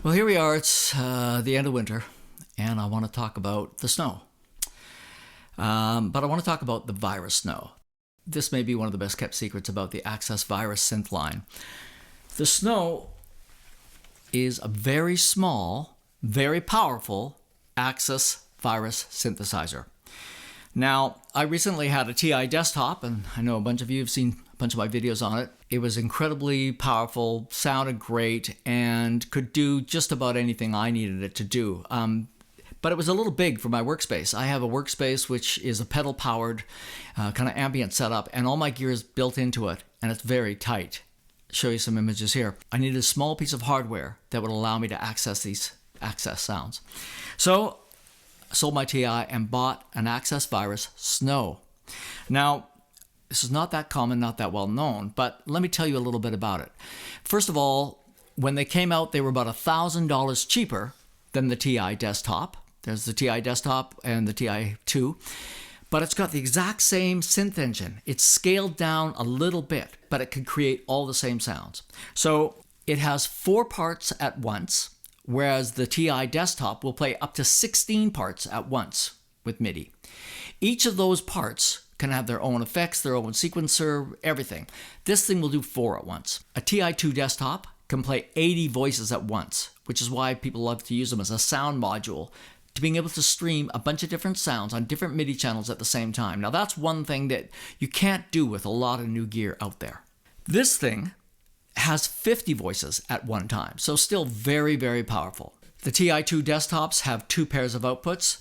Well, here we are. It's the end of winter, and I want to talk about the snow. But I want to talk about the virus snow. This may be one of the best kept secrets about the Access virus synth line. The snow is a very small, very powerful Access virus synthesizer. Now, I recently had a TI desktop, and I know a bunch of you have seen a bunch of my videos on it. It was incredibly powerful, sounded great, and could do just about anything I needed it to do. But it was a little big for my workspace. I have a workspace which is a pedal-powered kind of ambient setup, and all my gear is built into it, and it's very tight. I'll show you some images here. I needed a small piece of hardware that would allow me to access these Access sounds. So I sold my TI and bought an Access virus Snow. Now, this is not that common, not that well known, but let me tell you a little bit about it. First of all, when they came out, they were about $1,000 cheaper than the TI desktop. There's the TI desktop and the TI2, but it's got the exact same synth engine. It's scaled down a little bit, but it can create all the same sounds. So it has 4 parts at once, whereas the TI desktop will play up to 16 parts at once with MIDI. Each of those parts can have their own effects, their own sequencer, everything. This thing will do 4 at once. A TI2 desktop can play 80 voices at once, which is why people love to use them as a sound module, to being able to stream a bunch of different sounds on different MIDI channels at the same time. Now that's one thing that you can't do with a lot of new gear out there. This thing has 50 voices at one time, so still very, very powerful. The TI2 desktops have 2 pairs of outputs.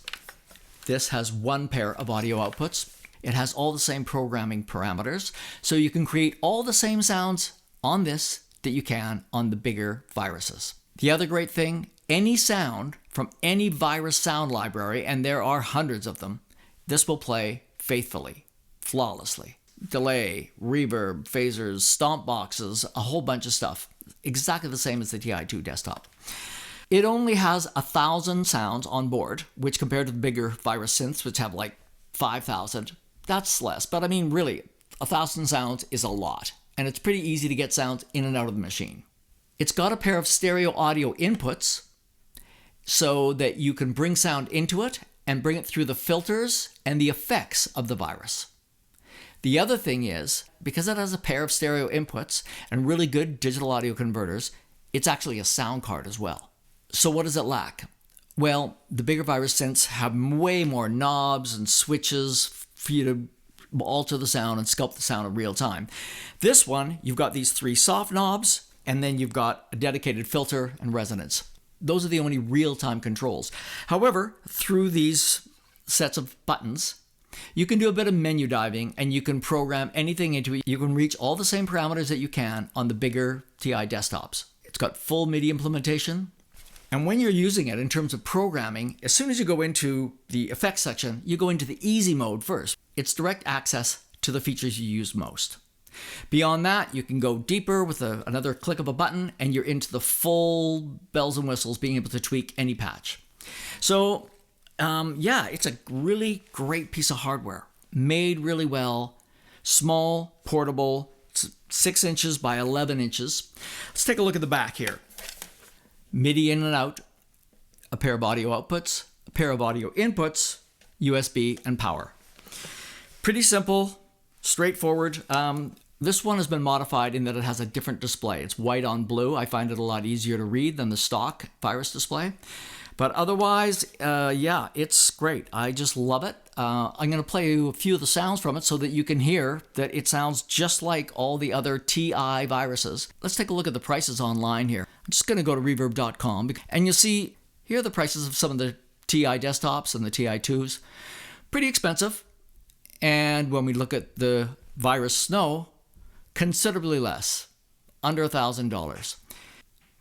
This has 1 pair of audio outputs. It has all the same programming parameters, so you can create all the same sounds on this that you can on the bigger viruses. The other great thing, any sound from any virus sound library, and there are hundreds of them, this will play faithfully, flawlessly. Delay, reverb, phasers, stomp boxes, a whole bunch of stuff. Exactly the same as the TI2 desktop. It only has 1,000 sounds on board, which compared to the bigger virus synths, which have like 5,000, that's less. But I mean, really, 1,000 sounds is a lot. And it's pretty easy to get sounds in and out of the machine. It's got a pair of stereo audio inputs so that you can bring sound into it and bring it through the filters and the effects of the virus. The other thing is, because it has a pair of stereo inputs and really good digital audio converters, it's actually a sound card as well. So what does it lack? Well, the bigger virus synths have way more knobs and switches for you to alter the sound and sculpt the sound in real time. This one, you've got these 3 soft knobs, and then you've got a dedicated filter and resonance. Those are the only real-time controls. However, through these sets of buttons, you can do a bit of menu diving, and you can program anything into it. You can reach all the same parameters that you can on the bigger TI desktops. It's got full MIDI implementation. And when you're using it in terms of programming, as soon as you go into the effects section, you go into the easy mode first. It's direct access to the features you use most. Beyond that, you can go deeper with another click of a button, and you're into the full bells and whistles, being able to tweak any patch. So yeah, it's a really great piece of hardware, made really well, small, portable, 6 inches by 11 inches. Let's take a look at the back here. MIDI in and out, a pair of audio outputs, a pair of audio inputs, USB, and power. Pretty simple, straightforward. This one has been modified in that it has a different display. It's white on blue. I find it a lot easier to read than the stock virus display. But otherwise, yeah, it's great. I just love it. I'm going to play you a few of the sounds from it so that you can hear that it sounds just like all the other TI viruses. Let's take a look at the prices online here. I'm just going to go to reverb.com, and you'll see here are the prices of some of the TI desktops and the TI2s. Pretty expensive. And when we look at the virus Snow, considerably less, under $1,000.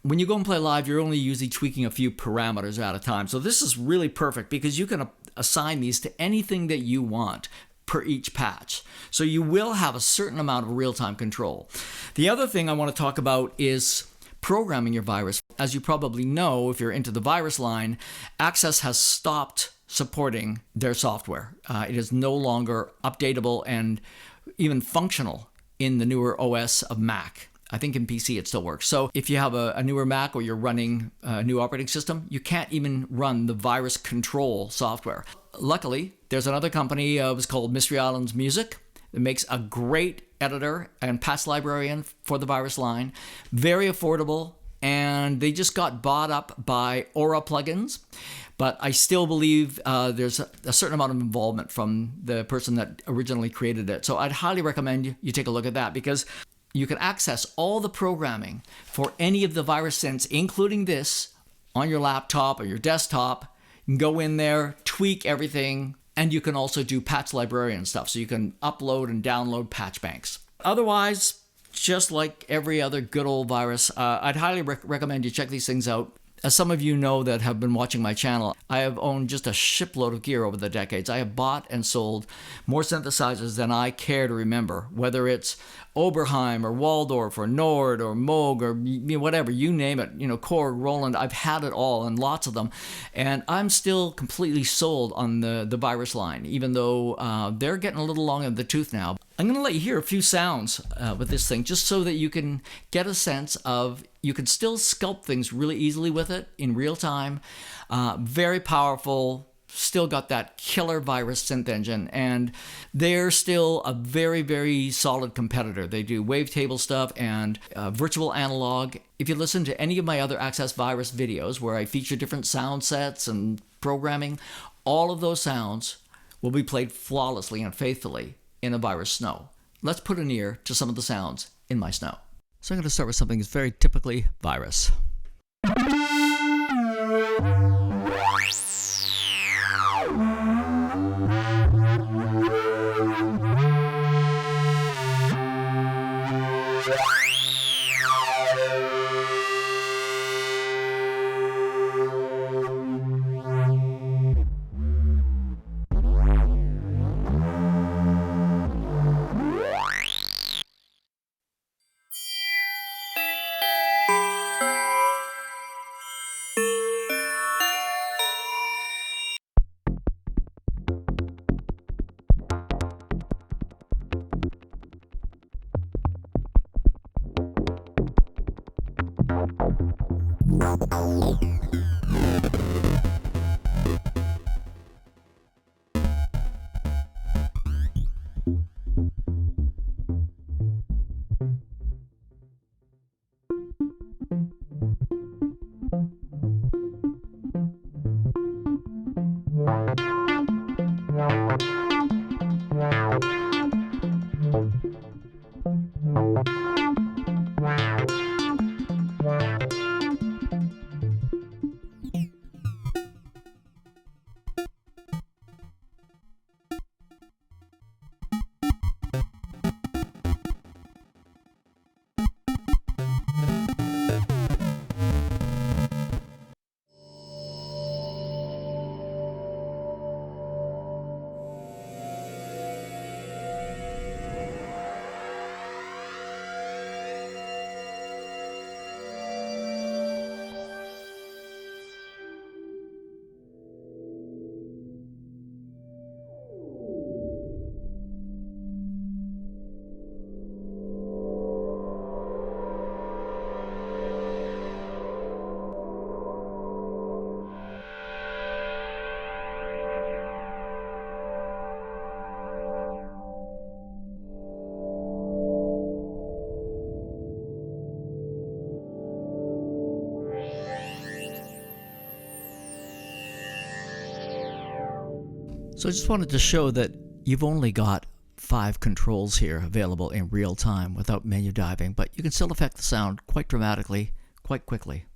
When you go and play live, you're only usually tweaking a few parameters at a time. So this is really perfect because you can assign these to anything that you want per each patch. So you will have a certain amount of real-time control. The other thing I want to talk about is programming your virus. As you probably know, if you're into the virus line, Access has stopped supporting their software. It is no longer updatable and even functional in the newer OS of Mac. I think in PC it still works. So if you have a newer Mac or you're running a new operating system, you can't even run the virus control software. Luckily, there's another company, it was called Mystery Islands Music. It makes a great editor and patch librarian for the virus line. Very affordable, and they just got bought up by Aura plugins. But I still believe there's a certain amount of involvement from the person that originally created it. So I'd highly recommend you take a look at that, because you can access all the programming for any of the virus synths, including this, on your laptop or your desktop. You can go in there, tweak everything, and you can also do patch librarian stuff. So you can upload and download patch banks. Otherwise, just like every other good old virus, I'd highly recommend you check these things out. As some of you know that have been watching my channel, I have owned just a shipload of gear over the decades. I have bought and sold more synthesizers than I care to remember, whether it's Oberheim or Waldorf or Nord or Moog or whatever, you name it, Korg, Roland, I've had it all and lots of them. And I'm still completely sold on the virus line, even though they're getting a little long in the tooth now. I'm going to let you hear a few sounds with this thing, just so that you can get a sense of, you can still sculpt things really easily with it in real time. Very powerful, still got that killer virus synth engine, and they're still a very, very solid competitor. They do wavetable stuff and virtual analog. If you listen to any of my other Access Virus videos where I feature different sound sets and programming, all of those sounds will be played flawlessly and faithfully in a virus snow. Let's put an ear to some of the sounds in my snow. So I'm going to start with something that's very typically virus. So I just wanted to show that you've only got 5 controls here available in real time without menu diving, but you can still affect the sound quite dramatically, quite quickly.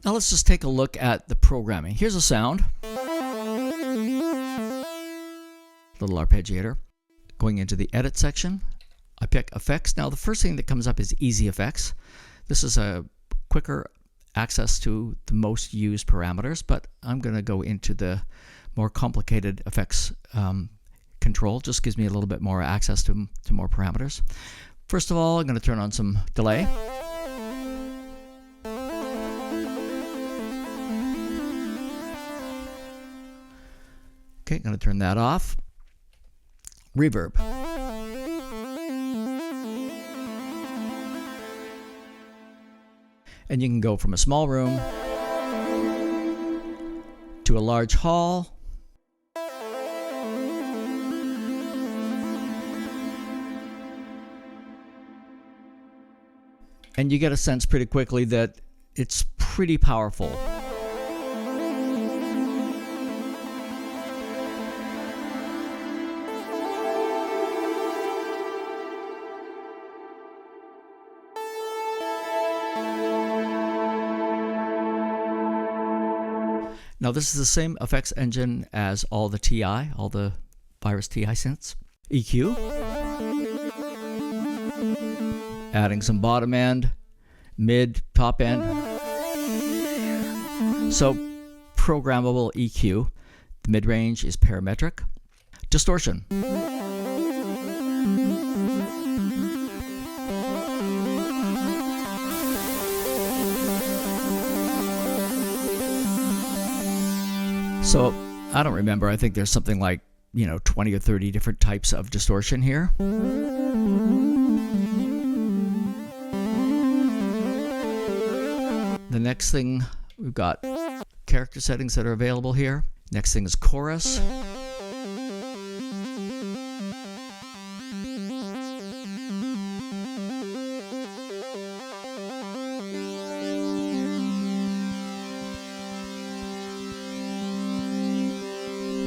Now let's just take a look at the programming. Here's a sound. Little arpeggiator. Going into the edit section, I pick effects. Now the first thing that comes up is easy effects. This is a quicker access to the most used parameters, but I'm going to go into the more complicated effects control. Just gives me a little bit more access to more parameters. First of all, I'm going to turn on some delay. Okay, I'm going to turn that off. Reverb. And you can go from a small room to a large hall. And you get a sense pretty quickly that it's pretty powerful. Now this is the same effects engine as all the TI, all the Virus TI synths. EQ. Adding some bottom end, mid, top end. So programmable EQ. The mid-range is parametric. Distortion. So I don't remember. I think there's something like, 20 or 30 different types of distortion here. The next thing, we've got character settings that are available here. Next thing is chorus.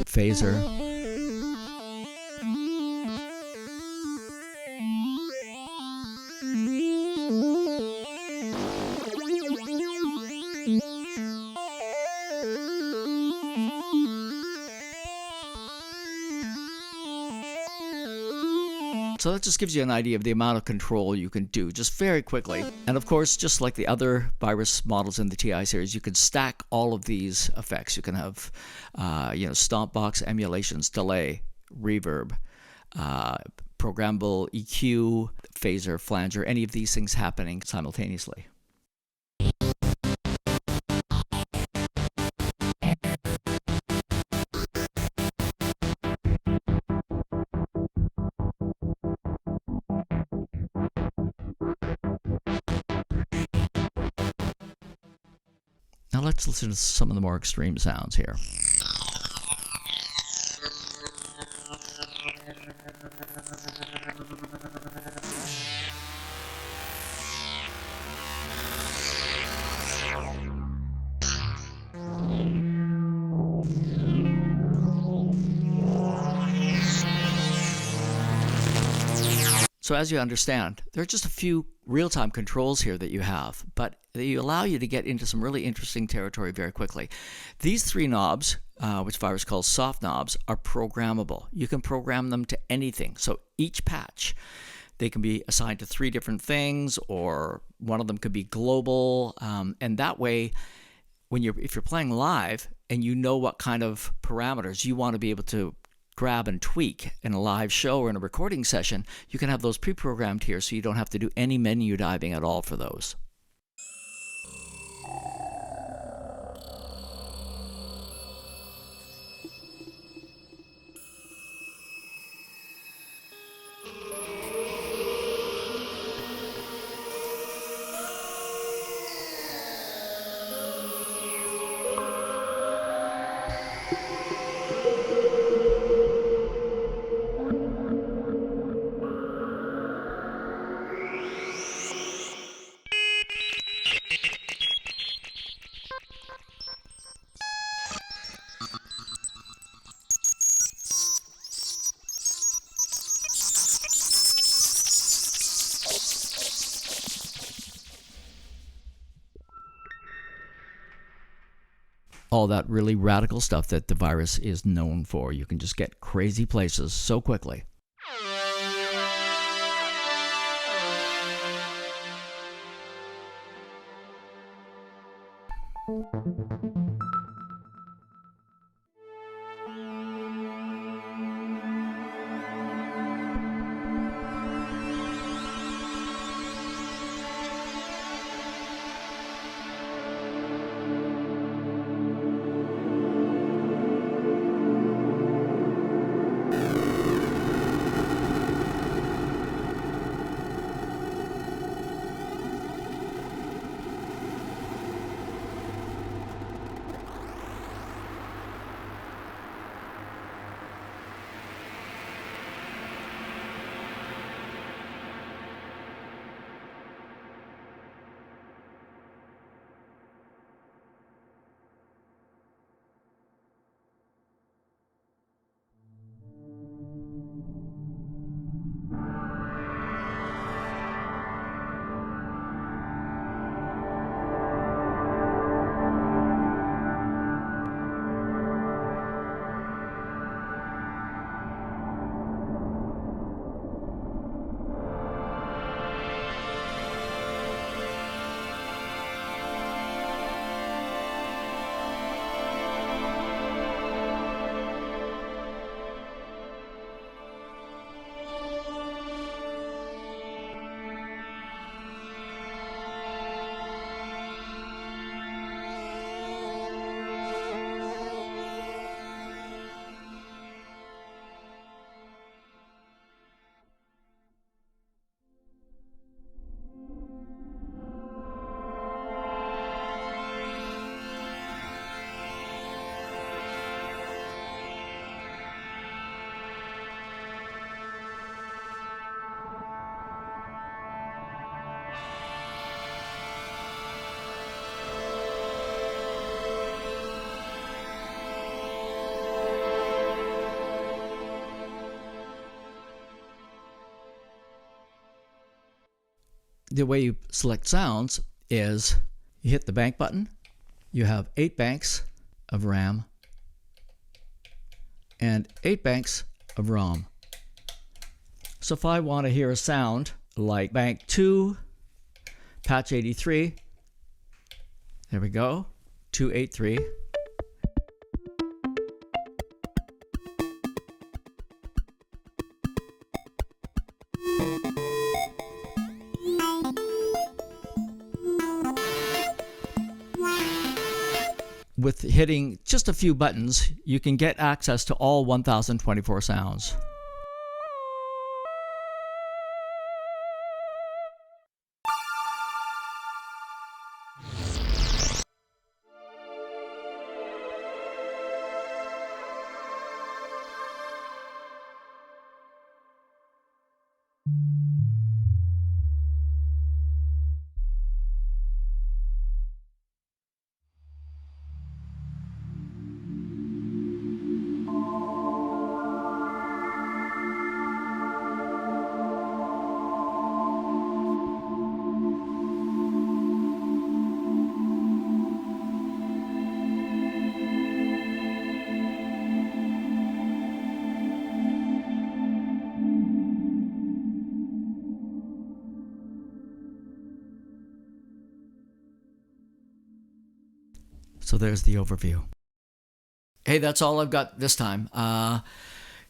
Phaser. So that just gives you an idea of the amount of control you can do just very quickly. And of course, just like the other Virus models in the TI series, you can stack all of these effects. You can have, stomp box emulations, delay, reverb, programmable EQ, phaser, flanger, any of these things happening simultaneously. Now let's listen to some of the more extreme sounds here. So as you understand, there are just a few real-time controls here that you have, but they allow you to get into some really interesting territory very quickly. These three knobs, which Virus calls soft knobs, are programmable. You can program them to anything. So each patch, they can be assigned to three different things, or one of them could be global. And that way, if you're playing live and you know what kind of parameters you want to be able to grab and tweak in a live show or in a recording session, you can have those pre-programmed here so you don't have to do any menu diving at all for those. All that really radical stuff that the Virus is known for. You can just get crazy places so quickly. The way you select sounds is you hit the bank button. You have 8 banks of RAM and 8 banks of ROM. So if I want to hear a sound like bank 2, patch 83, there we go, 283. With hitting just a few buttons, you can get access to all 1024 sounds. So there's the overview. Hey, that's all I've got this time.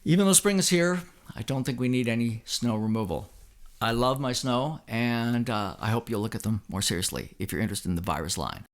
Even though spring is here, I don't think we need any snow removal. I love my snow, and I hope you'll look at them more seriously if you're interested in the virus line.